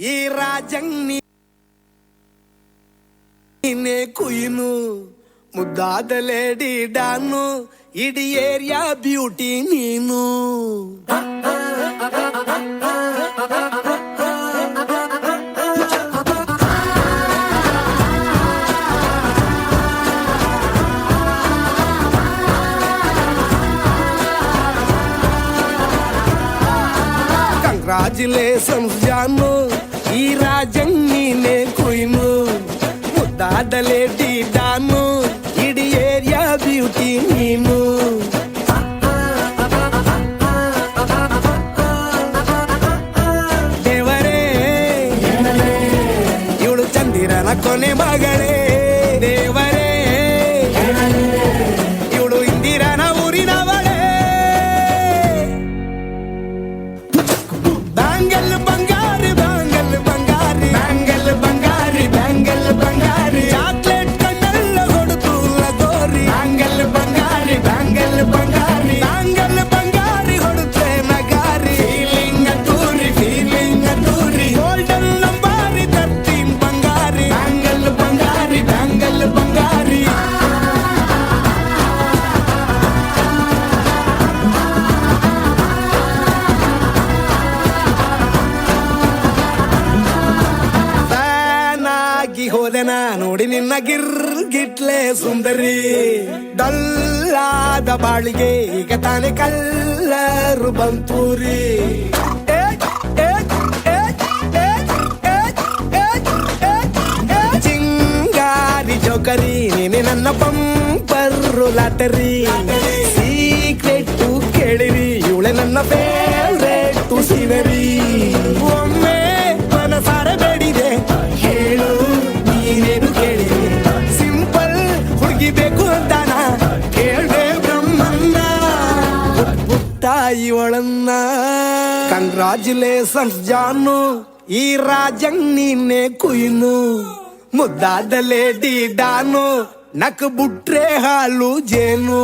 ಈ ರಾಜಂಗ್ ನೀನೆ ಕುಯ್ನು ಮುದ್ದಾದ ಲೇಡಿ ಡಾನು ಇಡೀ ಏರಿಯಾ ಬ್ಯೂಟಿ ನೀನು. ಕಂಗ್ರಾಚುಲೇಷನ್ಸ್ ಜಾನು, ಈ ರಾಜಂಗ್ ನೀನೆ ಕುಯ್ನು ಮುದ್ದಾದ ಲೇಡಿ ಡಾನು ಇಡೀ ಏರಿಯಾ ಬ್ಯೂಟಿ ನೀನು. ದೇವರೇ ಇವಳು ಚಂದಿರನ ಕೊನೆ ಮಗಳೇ, ದೇವರೇ ಇವಳು ಇಂದಿರನ ಊರಿನವಳೇ. ಬ್ಯಾಂಗಲ್ ಬಂಗಾರಿ ಬ್ಯಾಂಗಲ್ ಬಂಗಾರಿ ಬ್ಯಾಂಗಲ್ ಬಂಗಾರಿ ಬ್ಯಾಂಗಲ್ ಬಂಗಾರಿ ಚಾಕ್ಲೇಟ್ ಕಣ್ಣೆಲ್ಲ ಹೊಡೆದು ಲಗೋರಿ. ಬ್ಯಾಂಗಲ್ ಬಂಗಾರಿ ಬ್ಯಾಂಗಲ್ ಬಂಗಾರಿ ಬ್ಯಾಂಗಲ್ ಬಂಗಾರಿ ಹೊಡುತ್ತೆ ನಗಾರಿ. ಫೀಲಿಂಗ್ ಅದ್ದೂರಿ ಗೋಲ್ಡನ್ ನಂಬಾರಿ 13 ಬಂಗಾರಿ. ಬ್ಯಾಂಗಲ್ ಬಂಗಾರಿ ಬ್ಯಾಂಗಲ್ ಬಂಗಾರಿ. ಹೋದೆನ ನೋಡಿ ನಿನ್ನ ಗಿರ್ಗಿಟ್ಲೆ ಸುಂದರಿ, ಡಲ್ಲಾದ ಬಾಳಿಗೆ ಈಗ ತಾನೆ ಕಲ್ಲರು ಬಂತೂರಿ. ಚಿಂಗಾರಿ ಜೋಕರಿ ನೀನೆ ನನ್ನ ಬಂಪರು ಲಾಟರಿ. ಸೀಕ್ರೆಟ್ ಕೇಳಿರಿ ಇವಳೆ ನನ್ನ ಫೇವ್ರೇಟ್ ಸೀನರಿ. ಒಮ್ಮೆ ಮನಸಾರೆ ಬೇಡಿದೆ ಹೇಳು ನೀನೇನು ಕೇಳಿ, ಸಿಂಪಲ್ ಹುಡುಗಿ ಬೇಕು ಅಂತಾನ ಕೇಳ್ದೆ ಬ್ರಹ್ಮನ್ನ ಪುಟ್ಟ ಇವಳನ್ನ. ಕಂಗ್ರಾಚುಲೇಷನ್ಸ್ ಜಾನು, ಈ ರಾಜಂಗ್ ನೀನೆ ಕುಯ್ನು ಮುದ್ದಾದ ಲೇಡಿ ಡಾನು ನಕ್ ಬುಟ್ರೆ ಹಾಲು ಜೇನು.